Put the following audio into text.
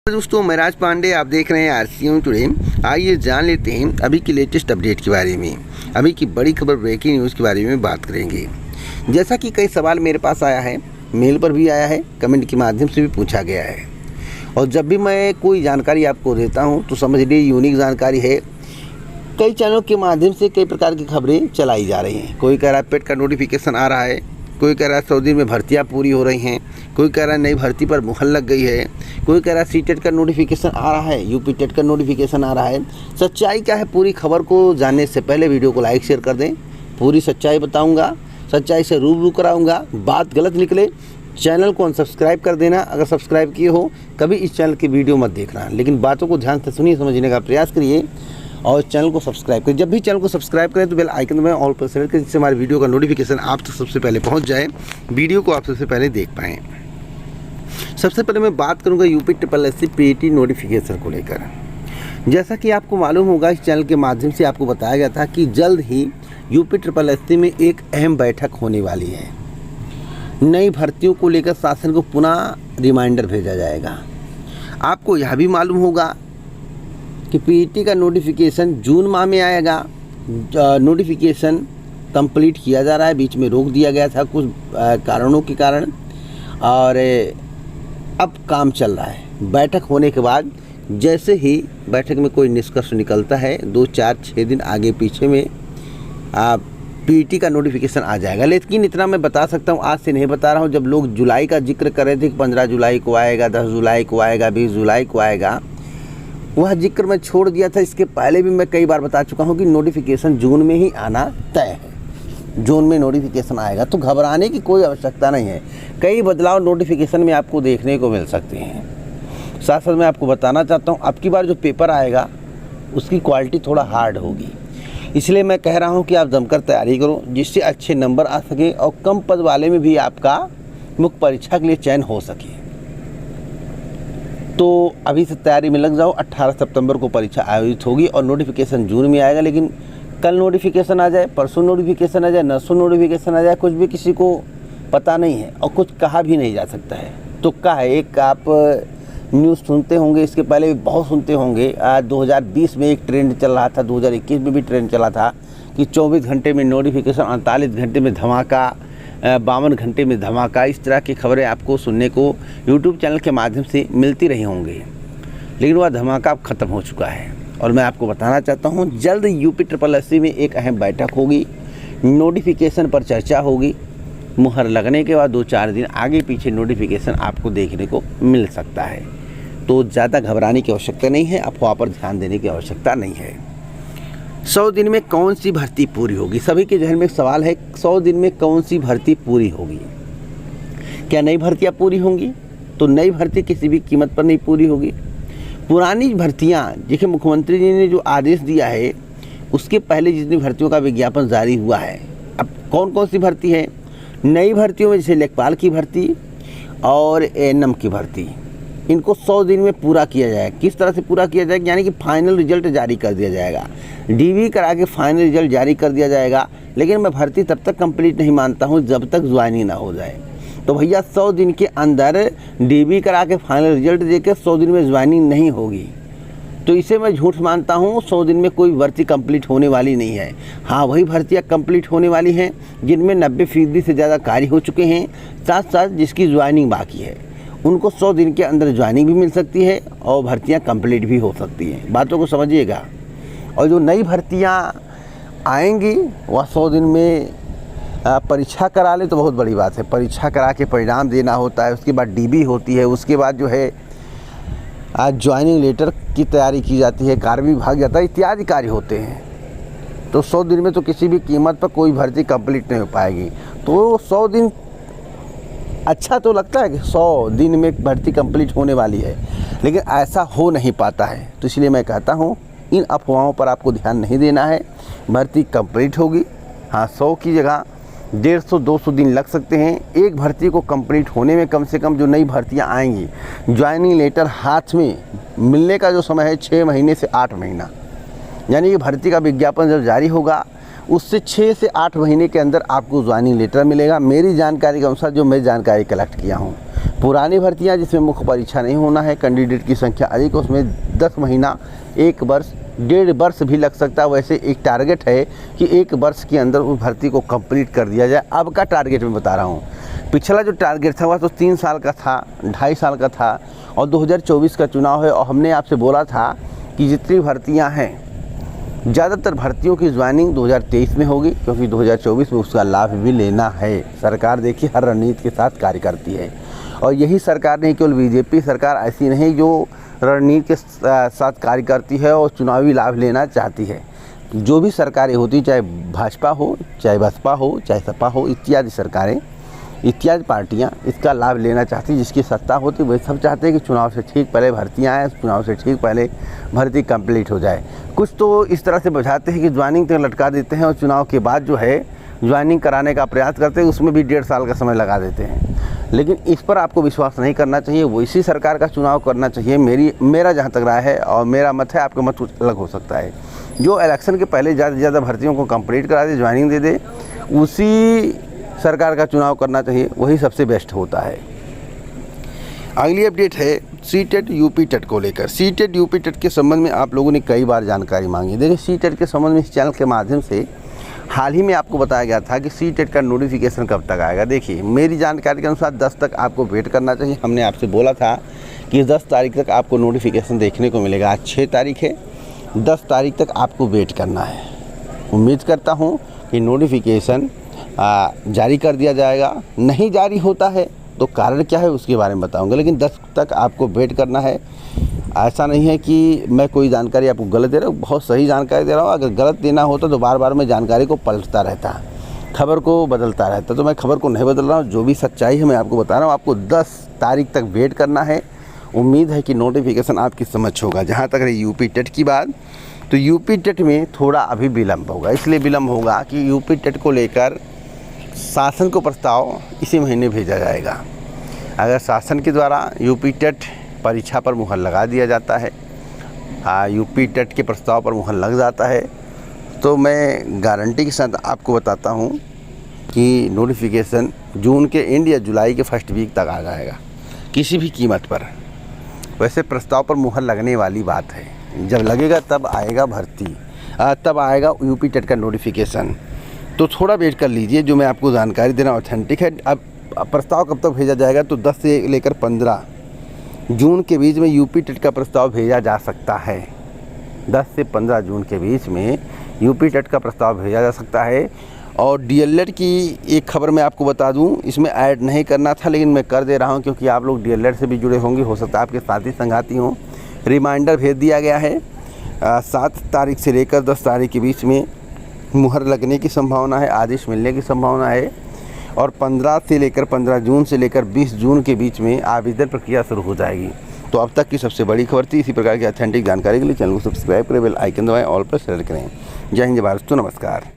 दोस्तों, मैं राज पांडे, आप देख रहे हैं आरसीएम टुडे। आइए जान लेते हैं अभी की लेटेस्ट अपडेट के बारे में। अभी की बड़ी खबर, ब्रेकिंग न्यूज़ के बारे में बात करेंगे। जैसा कि कई सवाल मेरे पास आया है, मेल पर भी आया है, कमेंट के माध्यम से भी पूछा गया है। और जब भी मैं कोई जानकारी आपको देता हूँ तो समझ लीजिए यूनिक जानकारी है। कई चैनलों के माध्यम से कई प्रकार की खबरें चलाई जा रही हैं। कोई कह रहा है पेट का नोटिफिकेशन आ रहा है, कोई कह रहा है सऊदी में भर्तियाँ पूरी हो रही हैं, कोई कह रहा है नई भर्ती पर मुहर लग गई है, कोई कह रहा है सीटेट का नोटिफिकेशन आ रहा है, यूपी टेट का नोटिफिकेशन आ रहा है। सच्चाई क्या है, पूरी खबर को जानने से पहले वीडियो को लाइक शेयर कर दें। पूरी सच्चाई बताऊंगा, सच्चाई से रूबरू कराऊंगा। बात गलत निकले चैनल को अनसब्सक्राइब कर देना। अगर सब्सक्राइब किए हो कभी इस चैनल की वीडियो मत देखना, लेकिन बातों को ध्यान से सुनिए, समझने का प्रयास करिए और चैनल को सब्सक्राइब करें। जब भी चैनल को सब्सक्राइब करें तो बेल आइकन में ऑल पर सेलेक्ट करें, जिससे हमारे वीडियो का नोटिफिकेशन आप तक सबसे पहले पहुंच जाए, वीडियो को आप सबसे पहले देख पाएँ। सबसे पहले मैं बात करूंगा यूपी SSC PET नोटिफिकेशन को लेकर। जैसा कि आपको मालूम होगा, इस चैनल के माध्यम से आपको बताया गया था कि जल्द ही यूपी SSC में एक अहम बैठक होने वाली है। नई भर्तियों को लेकर शासन को पुनः रिमाइंडर भेजा जाएगा। आपको यह भी मालूम होगा कि PET का नोटिफिकेशन जून माह में आएगा। नोटिफिकेशन कंप्लीट किया जा रहा है, बीच में रोक दिया गया था कुछ कारणों के कारण, और अब काम चल रहा है। बैठक होने के बाद जैसे ही बैठक में कोई निष्कर्ष निकलता है, 2, 4, 6 दिन आगे पीछे में PET का नोटिफिकेशन आ जाएगा। लेकिन इतना मैं बता सकता हूँ, आज से नहीं बता रहा हूँ। जब लोग जुलाई का जिक्र कर रहे थे कि 15 जुलाई को आएगा, 10 जुलाई को आएगा, 20 जुलाई को आएगा, वह जिक्र मैं छोड़ दिया था। इसके पहले भी मैं कई बार बता चुका हूँ कि नोटिफिकेशन जून में ही आना तय है। जून में नोटिफिकेशन आएगा, तो घबराने की कोई आवश्यकता नहीं है। कई बदलाव नोटिफिकेशन में आपको देखने को मिल सकते हैं। साथ साथ मैं आपको बताना चाहता हूँ, अब की बार जो पेपर आएगा उसकी क्वालिटी थोड़ा हार्ड होगी, इसलिए मैं कह रहा हूँ कि आप जमकर तैयारी करो, जिससे अच्छे नंबर आ सके और कम पद वाले में भी आपका मुख्य परीक्षा के लिए चयन हो सके। तो अभी से तैयारी में लग जाओ। 18 सितंबर को परीक्षा आयोजित होगी और नोटिफिकेशन जून में आएगा। लेकिन कल नोटिफिकेशन आ जाए, परसों नोटिफिकेशन आ जाए, नरसों नोटिफिकेशन आ जाए, कुछ भी किसी को पता नहीं है और कुछ कहा भी नहीं जा सकता है। तुक्का है। एक आप न्यूज़ सुनते होंगे, इसके पहले भी बहुत सुनते होंगे। 2020 में एक ट्रेंड चल रहा था, 2021 में भी ट्रेंड चला था कि 24 घंटे में नोटिफिकेशन, 48 घंटे में धमाका, 52 घंटे में धमाका। इस तरह की खबरें आपको सुनने को यूट्यूब चैनल के माध्यम से मिलती रही होंगी, लेकिन वह धमाका अब ख़त्म हो चुका है। और मैं आपको बताना चाहता हूँ, जल्द यूपी SSC में एक अहम बैठक होगी, नोटिफिकेशन पर चर्चा होगी। मुहर लगने के बाद 2-4 दिन आगे पीछे नोटिफिकेशन आपको देखने को मिल सकता है। तो ज़्यादा घबराने की आवश्यकता नहीं है, अफवाह पर ध्यान देने की आवश्यकता नहीं है। 100 दिन में कौन सी भर्ती पूरी होगी? सभी के जहन में एक सवाल है, 100 दिन में कौन सी भर्ती पूरी होगी? क्या नई भर्तियाँ पूरी होंगी? तो नई भर्ती किसी भी कीमत पर नहीं पूरी होगी। पुरानी भर्तियाँ, देखिए मुख्यमंत्री जी ने जो आदेश दिया है उसके पहले जितनी भर्तियों का विज्ञापन जारी हुआ है, अब कौन कौन सी भर्ती है? नई भर्तियों में जैसे लेखपाल की भर्ती और ANM की भर्ती, इनको 100 दिन में पूरा किया जाएगा। किस तरह से पूरा किया जाएगा? यानी कि फाइनल रिजल्ट जारी कर दिया जाएगा, DV करा के फाइनल रिजल्ट जारी कर दिया जाएगा। लेकिन मैं भर्ती तब तक कंप्लीट नहीं मानता हूँ जब तक ज्वाइनिंग ना हो जाए। तो भैया 100 दिन के अंदर DV करा के फाइनल रिजल्ट देकर 100 दिन में ज्वाइनिंग नहीं होगी, तो इसे मैं झूठ मानता हूँ। 100 दिन में कोई भर्ती कंप्लीट होने वाली नहीं है। हाँ, वही भर्तियाँ कंप्लीट होने वाली हैं जिनमें 90% से ज़्यादा कार्य हो चुके हैं, साथ साथ जिसकी ज्वाइनिंग बाकी है उनको 100 दिन के अंदर ज्वाइनिंग भी मिल सकती है और भर्तियाँ कंप्लीट भी हो सकती हैं। बातों को समझिएगा। और जो नई भर्तियाँ आएंगी वह 100 दिन में परीक्षा करा ले तो बहुत बड़ी बात है। परीक्षा करा के परिणाम देना होता है, उसके बाद DB होती है, उसके बाद जो है आज ज्वाइनिंग लेटर की तैयारी की जाती है, कार्य विभाग जाता है, इत्यादि कार्य होते हैं। तो 100 दिन में तो किसी भी कीमत पर कोई भर्ती कंप्लीट नहीं हो पाएगी। तो 100 दिन अच्छा तो लगता है कि 100 दिन में भर्ती कंप्लीट होने वाली है, लेकिन ऐसा हो नहीं पाता है। तो इसलिए मैं कहता हूँ इन अफवाहों पर आपको ध्यान नहीं देना है। भर्ती कंप्लीट होगी। हाँ, 100 की जगह 150-200 दिन लग सकते हैं एक भर्ती को कंप्लीट होने में। कम से कम जो नई भर्तियां आएंगी, ज्वाइनिंग लेटर हाथ में मिलने का जो समय है 6 महीने से 8 महीना, यानी कि भर्ती का विज्ञापन जब जारी होगा उससे 6 से 8 महीने के अंदर आपको ज्वाइनिंग लेटर मिलेगा। मेरी जानकारी के अनुसार जो मैं जानकारी कलेक्ट किया हूँ, पुरानी भर्तियां जिसमें मुख्य परीक्षा नहीं होना है, कैंडिडेट की संख्या अधिक, उसमें 10 महीना, 1 वर्ष, 1.5 वर्ष भी लग सकता है। वैसे एक टारगेट है कि 1 वर्ष के अंदर उस भर्ती को कंप्लीट कर दिया जाए। अब का टारगेट मैं बता रहा हूँ, पिछला जो टारगेट था वह तो 3 साल का था, 2.5 साल का था, और 2024 का चुनाव है। और हमने आपसे बोला था कि जितनी भर्तियाँ हैं, ज़्यादातर भर्तियों की ज्वाइनिंग 2023 में होगी, क्योंकि 2024 में उसका लाभ भी लेना है। सरकार देखिए हर रणनीति के साथ कार्य करती है, और यही सरकार नहीं, केवल बीजेपी सरकार ऐसी नहीं जो रणनीति के साथ कार्य करती है और चुनावी लाभ लेना चाहती है। जो भी सरकारें होती, चाहे भाजपा हो, चाहे बसपा हो, चाहे सपा हो, इत्यादि सरकारें, इत्यादि पार्टियां इसका लाभ लेना चाहती, जिसकी सत्ता होती वे सब चाहते हैं कि चुनाव से ठीक पहले भर्तियां आएँ, चुनाव से ठीक पहले भर्ती कंप्लीट हो जाए। कुछ तो इस तरह से बुझाते हैं कि ज्वाइनिंग तक लटका देते हैं और चुनाव के बाद जो है ज्वाइनिंग कराने का प्रयास करते हैं, उसमें भी 1.5 साल का समय लगा देते हैं। लेकिन इस पर आपको विश्वास नहीं करना चाहिए, वैसी सरकार का चुनाव करना चाहिए। मेरा जहाँ तक राय है और मेरा मत है, आपका मत कुछ अलग हो सकता है। जो इलेक्शन के पहले ज़्यादा से ज़्यादा भर्तियों को कंप्लीट करा दे, ज्वाइनिंग दे दे, उसी सरकार का चुनाव करना चाहिए, वही सबसे बेस्ट होता है। अगली अपडेट है सीटेट यूपी टेट को लेकर। सीटेट यूपी टेट के संबंध में आप लोगों ने कई बार जानकारी मांगी। देखिए, सीटेट के संबंध में इस चैनल के माध्यम से हाल ही में आपको बताया गया था कि सीटेट का नोटिफिकेशन कब तक आएगा। देखिए, मेरी जानकारी के अनुसार 10 तक आपको वेट करना चाहिए। हमने आपसे बोला था कि 10 तारीख तक आपको नोटिफिकेशन देखने को मिलेगा। आज 6 तारीख है, 10 तारीख तक आपको वेट करना है। उम्मीद करता हूँ कि नोटिफिकेशन जारी कर दिया जाएगा। नहीं जारी होता है तो कारण क्या है उसके बारे में बताऊंगा, लेकिन 10 तक आपको वेट करना है। ऐसा नहीं है कि मैं कोई जानकारी आपको गलत दे रहा हूँ, बहुत सही जानकारी दे रहा हूँ। अगर गलत देना होता तो बार बार मैं जानकारी को पलटता रहता, खबर को बदलता रहता, तो मैं खबर को नहीं बदल रहा हूँ। जो भी सच्चाई है मैं आपको बता रहा हूँ। आपको 10 तारीख तक वेट करना है। उम्मीद है कि नोटिफिकेशन आपकी समझ होगा। जहाँ तक रही यूपी टेट की बात, तो यूपी टेट में थोड़ा अभी विलम्ब होगा। इसलिए विलम्ब होगा कि यूपी टेट को लेकर शासन को प्रस्ताव इसी महीने भेजा जाएगा। अगर शासन के द्वारा यूपी टेट परीक्षा पर मुहर लगा दिया जाता है, यूपी टेट के प्रस्ताव पर मुहर लग जाता है, तो मैं गारंटी के साथ आपको बताता हूँ कि नोटिफिकेशन जून के एंड या जुलाई के फर्स्ट वीक तक आ जाएगा, किसी भी कीमत पर। वैसे प्रस्ताव पर मुहर लगने वाली बात है, जब लगेगा तब आएगा भर्ती, तब आएगा यूपी टेट का नोटिफिकेशन। तो थोड़ा वेट कर लीजिए। जो मैं आपको जानकारी देना ऑथेंटिक है। अब प्रस्ताव कब तक भेजा जाएगा, तो 10 से लेकर 15 जून के बीच में यूपी टेट का प्रस्ताव भेजा जा सकता है। 10 से 15 जून के बीच में यूपी टेट का प्रस्ताव भेजा जा सकता है। और डीएलएड की एक खबर मैं आपको बता दूं, इसमें ऐड नहीं करना था लेकिन मैं कर दे रहा हूं, क्योंकि आप लोग डीएलएड से भी जुड़े होंगे, हो सकता है आपके साथी संगाती हों। रिमाइंडर भेज दिया गया है। 7 तारीख से लेकर 10 तारीख के बीच में मुहर लगने की संभावना है, आदेश मिलने की संभावना है। और 15 से लेकर 15 जून से लेकर 20 जून के बीच में आवेदन प्रक्रिया शुरू हो जाएगी। तो अब तक की सबसे बड़ी खबर थी। इसी प्रकार की ऑथेंटिक जानकारी के लिए चैनल को सब्सक्राइब करें, बेल आइकन दबाएं, ऑल पर शेयर करें। जय हिंद, जय भारत, नमस्कार।